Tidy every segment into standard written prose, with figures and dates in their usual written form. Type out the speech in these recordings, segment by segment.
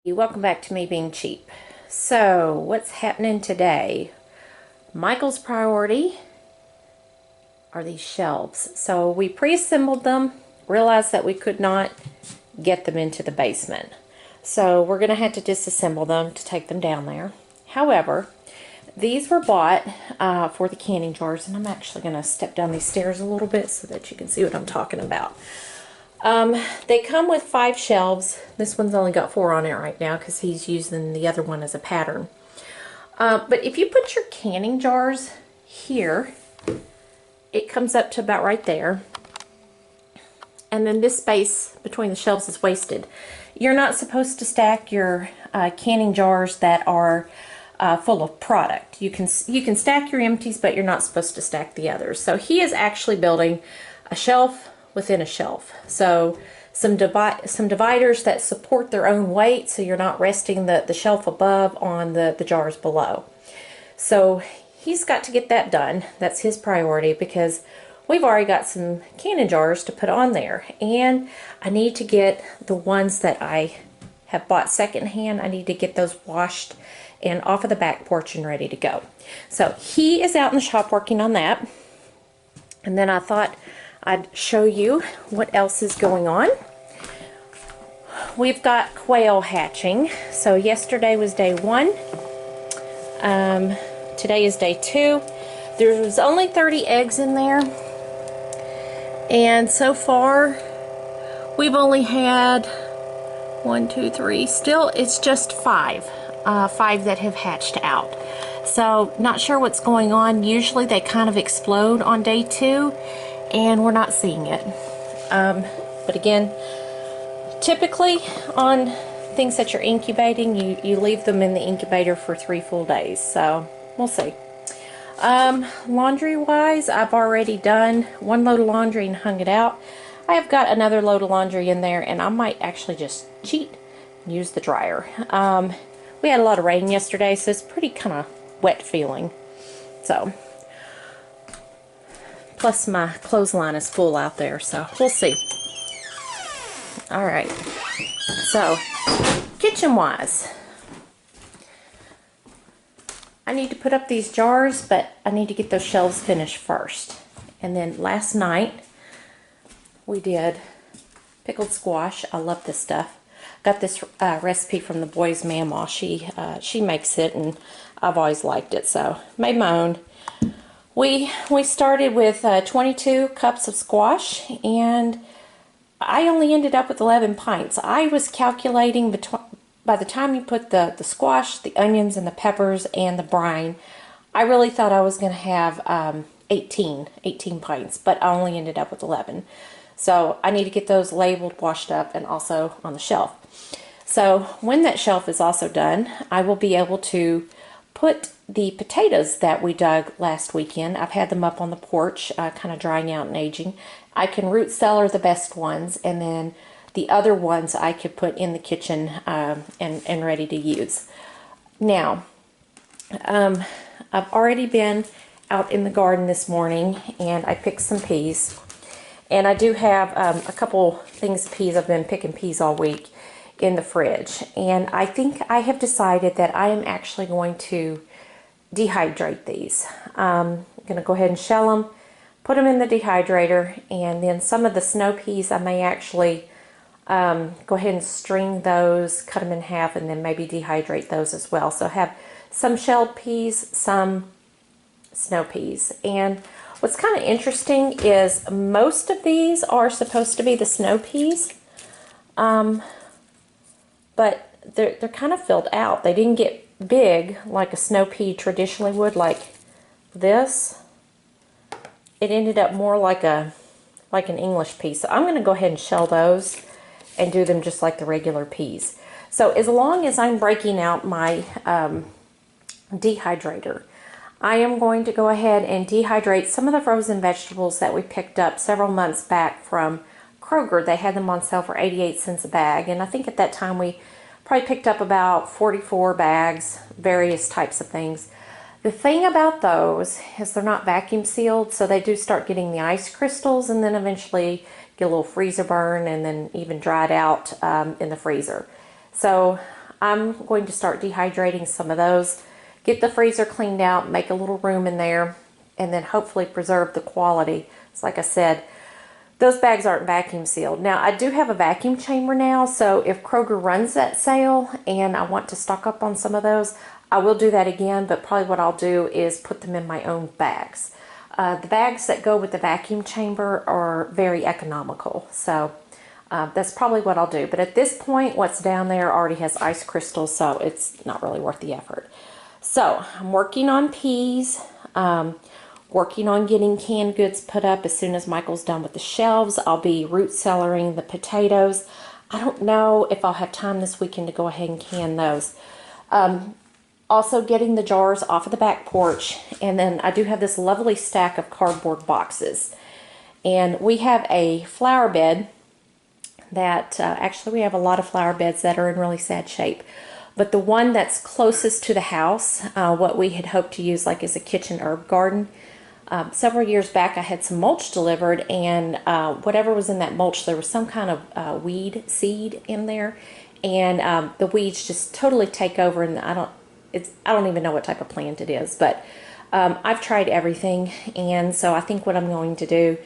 Welcome back to me being cheap. So what's happening today? Michael's priority are these shelves. So we pre-assembled them, realized that we could not get them into the basement. So we're going to have to disassemble them to take them down there. However, these were bought for the canning jars, and I'm actually going to step down these stairs a little bit so that you can see what I'm talking about. They come with 5 shelves. This one's only got 4 on it right now because he's using the other one as a pattern. But if you put your canning jars here, it comes up to about right there. And then this space between the shelves is wasted. You're not supposed to stack your canning jars that are full of product. You can stack your empties, but you're not supposed to stack the others. So he is actually building a shelf within a shelf. So some dividers that support their own weight, so you're not resting the shelf above on the jars below. So he's got to get that done. That's his priority because we've already got some canning jars to put on there. And I need to get the ones that I have bought secondhand. I need to get those washed and off of the back porch and ready to go. So he is out in the shop working on that. And then I thought I'd show you what else is going on. We've got quail hatching. So yesterday was day 1. Today is day 2. There was only 30 eggs in there. And so far, we've only had 1, 2, 3. Still, it's just 5. 5 that have hatched out. So, not sure what's going on. Usually they kind of explode on day 2. And we're not seeing it. But again, typically on things that you're incubating, you leave them in the incubator for 3 full days. So we'll see. Laundry wise, I've already done 1 load of laundry and hung it out. I have got another load of laundry in there, and I might actually just cheat and use the dryer. We had a lot of rain yesterday, so it's pretty kind of wet feeling. So plus my clothesline is full out there, so we'll see. Alright, so kitchen wise, I need to put up these jars, but I need to get those shelves finished first. And then last night we did pickled squash. I love this stuff. Got this recipe from the boys' mama. She makes it, and I've always liked it, so made my own. We started with 22 cups of squash, and I only ended up with 11 pints. I was calculating by the time you put the squash, the onions, and the peppers, and the brine, I really thought I was going to have 18 pints, but I only ended up with 11. So I need to get those labeled, washed up, and also on the shelf. So when that shelf is also done, I will be able to put the potatoes that we dug last weekend. I've had them up on the porch, kind of drying out and aging. I can root cellar the best ones, and then the other ones I could put in the kitchen and ready to use. Now, I've already been out in the garden this morning, and I picked some peas. And I do have a couple things of peas. I've been picking peas all week in the fridge. And I think I have decided that I am actually going to dehydrate these. I'm going to go ahead and shell them, put them in the dehydrator, and then some of the snow peas I may actually go ahead and string those, cut them in half, and then maybe dehydrate those as well. So I have some shelled peas, some snow peas. And what's kind of interesting is most of these are supposed to be the snow peas, but they're kind of filled out. They didn't get big like a snow pea traditionally would, like this. It ended up more like an English pea. So I'm going to go ahead and shell those and do them just like the regular peas. So as long as I'm breaking out my dehydrator, I am going to go ahead and dehydrate some of the frozen vegetables that we picked up several months back from Kroger. They had them on sale for 88 cents a bag, and I think at that time we probably picked up about 44 bags, various types of things. The thing about those is they're not vacuum sealed, so they do start getting the ice crystals, and then eventually get a little freezer burn, and then even dried out in the freezer. So I'm going to start dehydrating some of those, get the freezer cleaned out, make a little room in there, and then hopefully preserve the quality. It's like I said, those bags aren't vacuum sealed. Now, I do have a vacuum chamber now, so if Kroger runs that sale and I want to stock up on some of those, I will do that again, but probably what I'll do is put them in my own bags. The bags that go with the vacuum chamber are very economical, so that's probably what I'll do. But at this point, what's down there already has ice crystals, so it's not really worth the effort. So I'm working on peas, working on getting canned goods put up as soon as Michael's done with the shelves. I'll be root cellaring the potatoes. I don't know if I'll have time this weekend to go ahead and can those. Also getting the jars off of the back porch, and then I do have this lovely stack of cardboard boxes. And we have a flower bed that, actually we have a lot of flower beds that are in really sad shape. But the one that's closest to the house, what we had hoped to use like as a kitchen herb garden, several years back I had some mulch delivered, and whatever was in that mulch, there was some kind of weed seed in there, and the weeds just totally take over, and I don't even know what type of plant it is, but I've tried everything, and so I think what I'm going to do,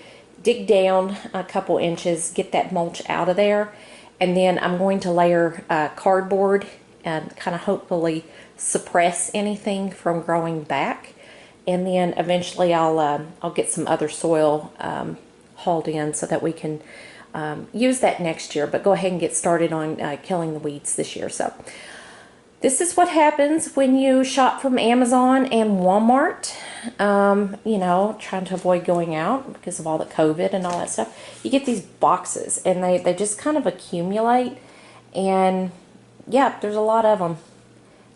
dig down a couple inches, get that mulch out of there, and then I'm going to layer cardboard and kind of hopefully suppress anything from growing back. And then eventually I'll get some other soil hauled in so that we can use that next year, but go ahead and get started on killing the weeds this year. So this is what happens when you shop from Amazon and Walmart, you know, trying to avoid going out because of all the COVID and all that stuff. You get these boxes and they just kind of accumulate, and yeah, there's a lot of them.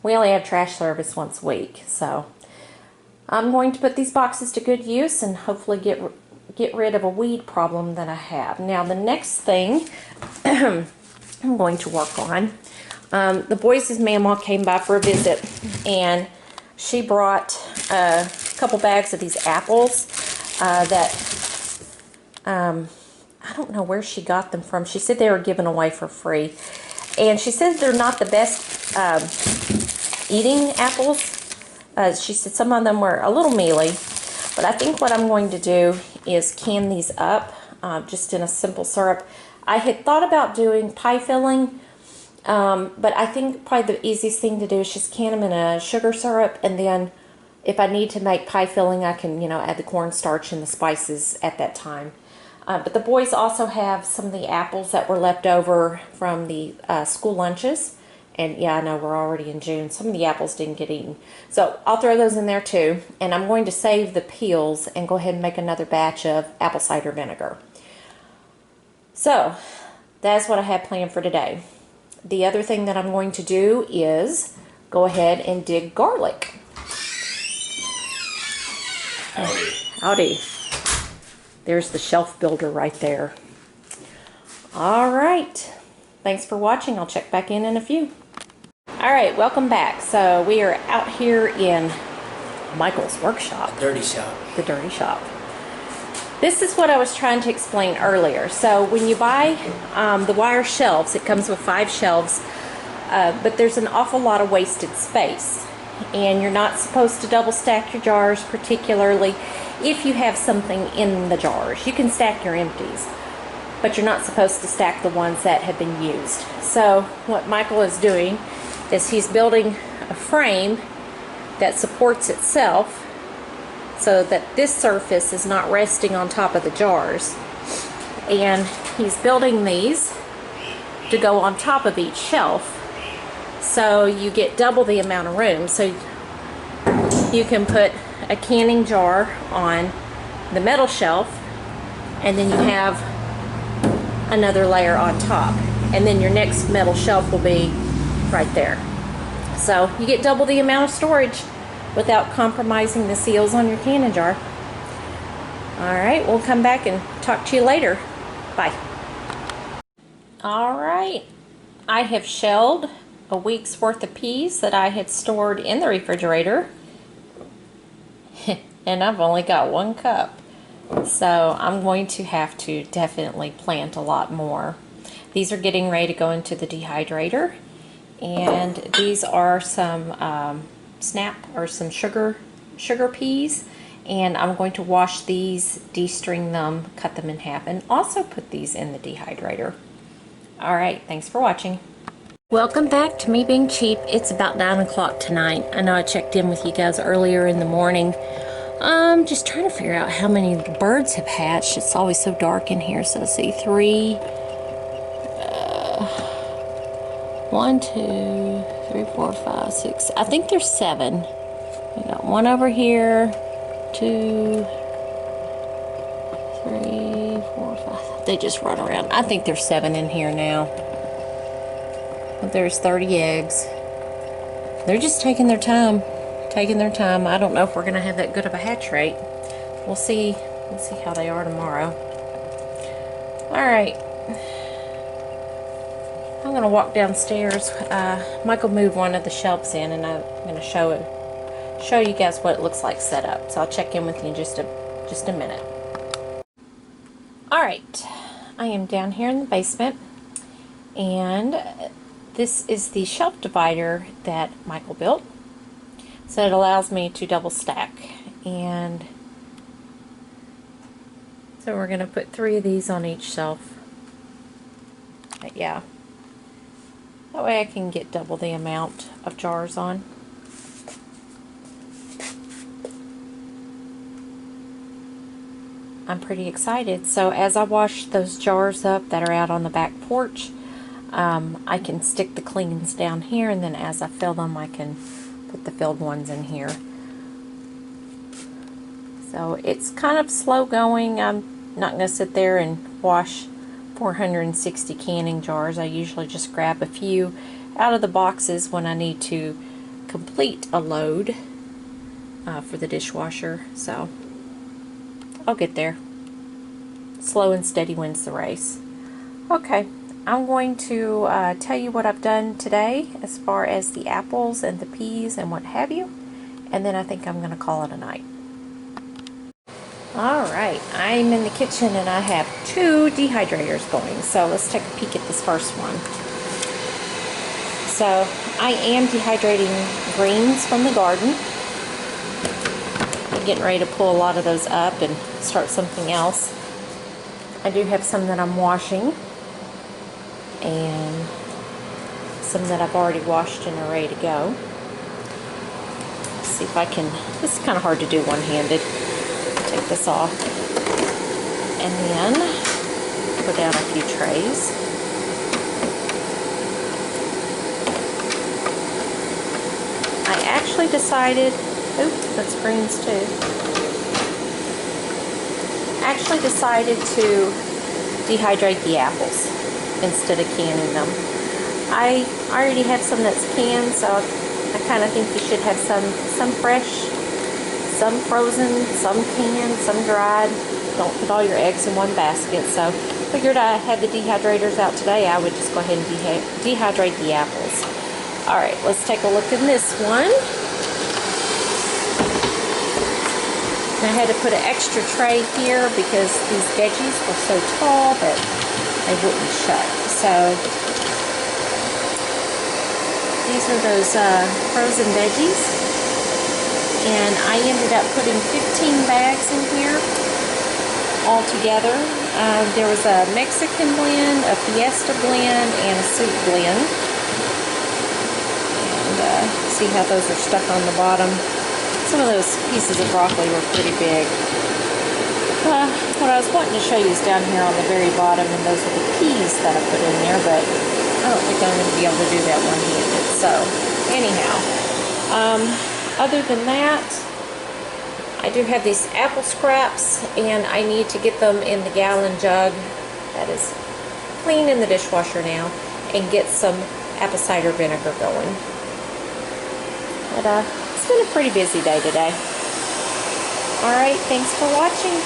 We only have trash service once a week, so I'm going to put these boxes to good use and hopefully get rid of a weed problem that I have. Now the next thing I'm going to work on, the boys' mama came by for a visit, and she brought a couple bags of these apples that I don't know where she got them from. She said they were given away for free, and she says they're not the best eating apples. She said some of them were a little mealy, but I think what I'm going to do is can these up just in a simple syrup. I had thought about doing pie filling, but I think probably the easiest thing to do is just can them in a sugar syrup, and then if I need to make pie filling, I can, you know, add the cornstarch and the spices at that time. But the boys also have some of the apples that were left over from the school lunches. And yeah, I know we're already in June. Some of the apples didn't get eaten. So I'll throw those in there too. And I'm going to save the peels and go ahead and make another batch of apple cider vinegar. So that's what I have planned for today. The other thing that I'm going to do is go ahead and dig garlic. Howdy. Howdy. There's the shelf builder right there. All right. Thanks for watching. I'll check back in a few. All right, welcome back. So we are out here in Michael's workshop. The dirty shop. The dirty shop. This is what I was trying to explain earlier. So when you buy the wire shelves, it comes with 5 shelves, but there's an awful lot of wasted space. And you're not supposed to double stack your jars, particularly if you have something in the jars. You can stack your empties, but you're not supposed to stack the ones that have been used. So what Michael is doing is he's building a frame that supports itself so that this surface is not resting on top of the jars. And he's building these to go on top of each shelf, so you get double the amount of room. So you can put a canning jar on the metal shelf, and then you have another layer on top, and then your next metal shelf will be right there. So you get double the amount of storage without compromising the seals on your canning jar. All right, we'll come back and talk to you later. Bye. All right, I have shelled a week's worth of peas that I had stored in the refrigerator, and I've only got 1 cup. So I'm going to have to definitely plant a lot more. These are getting ready to go into the dehydrator, And these are some snap or some sugar peas. And I'm going to wash these, de-string them, cut them in half, and also put these in the dehydrator. All right, thanks for watching. Welcome back to me being cheap. It's about 9 o'clock tonight. I know I checked in with you guys earlier in the morning. Just trying to figure out how many birds have hatched. It's always so dark in here. So let's see, 3, 1, 2, 3, 4, 5, 6. I think there's 7. We got one over here, 2, 3, 4, 5. They just run around. I think there's 7 in here now. There's 30 eggs. They're just taking their time. I don't know if we're gonna have that good of a hatch rate. We'll see how they are tomorrow. All right. I'm gonna walk downstairs. Michael moved one of the shelves in, and I'm gonna show you guys what it looks like set up. So I'll check in with you in just a minute. All right. I am down here in the basement, and this is the shelf divider that Michael built. So it allows me to double stack. And so we're going to put 3 of these on each shelf. But yeah. That way I can get double the amount of jars on. I'm pretty excited. So as I wash those jars up that are out on the back porch, I can stick the cleans down here, and then as I fill them, I can put the filled ones in here. So it's kind of slow going. I'm not going to sit there and wash 460 canning jars. I usually just grab a few out of the boxes when I need to complete a load for the dishwasher. So I'll get there. Slow and steady wins the race. Okay. I'm going to tell you what I've done today as far as the apples and the peas and what have you, and then I think I'm going to call it a night. Alright, I'm in the kitchen and I have 2 dehydrators going, so let's take a peek at this first one. So I am dehydrating greens from the garden. I'm getting ready to pull a lot of those up and start something else. I do have some that I'm washing, and some that I've already washed and are ready to go. Let's see if I can, this is kind of hard to do one-handed. Take this off and then put down a few trays. I actually decided, oops, that's greens too. I actually decided to dehydrate the apples instead of canning them. I already have some that's canned, so I kind of think you should have some fresh, some frozen, some canned, some dried. Don't put all your eggs in one basket. So figured I had the dehydrators out today, I would just go ahead and dehydrate the apples. Alright, let's take a look at this one. I had to put an extra tray here because these veggies were so tall that they wouldn't shut. So these are those frozen veggies, and I ended up putting 15 bags in here all together. There was a Mexican blend, a Fiesta blend, and a soup blend. And see how those are stuck on the bottom. Some of those pieces of broccoli were pretty big. What I was wanting to show you is down here on the very bottom, and those are the peas that I put in there, but I don't think I'm going to be able to do that one-handed. So, anyhow, other than that, I do have these apple scraps, and I need to get them in the gallon jug that is clean in the dishwasher now, and get some apple cider vinegar going. But it's been a pretty busy day today. Alright, thanks for watching.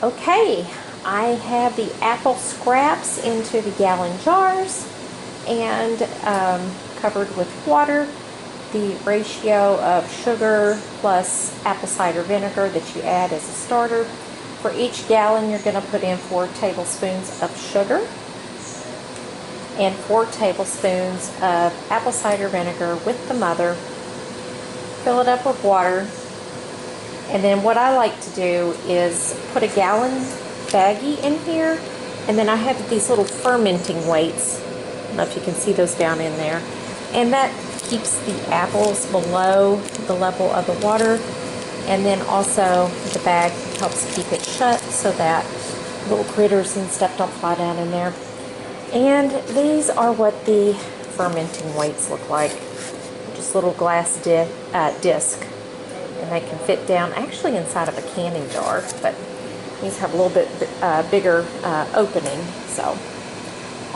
Okay, I have the apple scraps into the gallon jars and covered with water. The ratio of sugar plus apple cider vinegar that you add as a starter. For each gallon, you're going to put in 4 tablespoons of sugar. and 4 tablespoons of apple cider vinegar with the mother. Fill it up with water. And then what I like to do is put a gallon baggie in here, and then I have these little fermenting weights. I don't know if you can see those down in there. And that keeps the apples below the level of the water. And then also the bag helps keep it shut so that little critters and stuff don't fly down in there. And these are what the fermenting weights look like. Just little glass disc. And they can fit down actually inside of a canning jar, but these have a little bit bigger opening. So,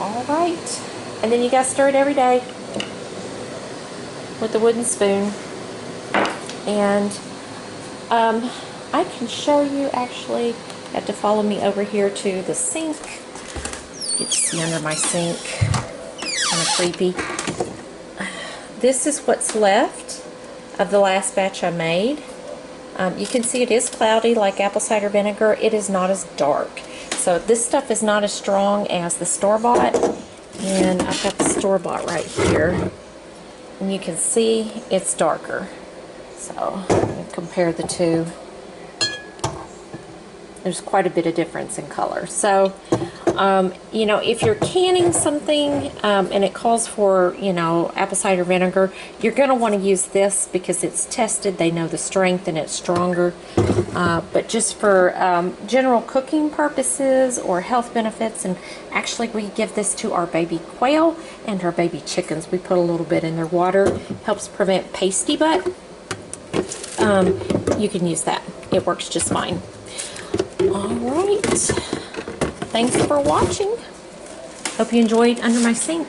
all right. And then you gotta stir it every day with a wooden spoon. And I can show you, actually, you have to follow me over here to the sink. You can see under my sink, kind of creepy. This is what's left of the last batch I made. You can see it is cloudy like apple cider vinegar. It is not as dark. So this stuff is not as strong as the store-bought. And I've got the store-bought right here. And you can see it's darker. So compare the two. There's quite a bit of difference in color. So, you know, if you're canning something and it calls for, you know, apple cider vinegar, you're going to want to use this because it's tested. They know the strength and it's stronger. But just for general cooking purposes or health benefits, and actually we give this to our baby quail and our baby chickens. We put a little bit in their water. Helps prevent pasty butt. You can use that. It works just fine. All right. Thanks for watching. Hope you enjoyed Under My Sink.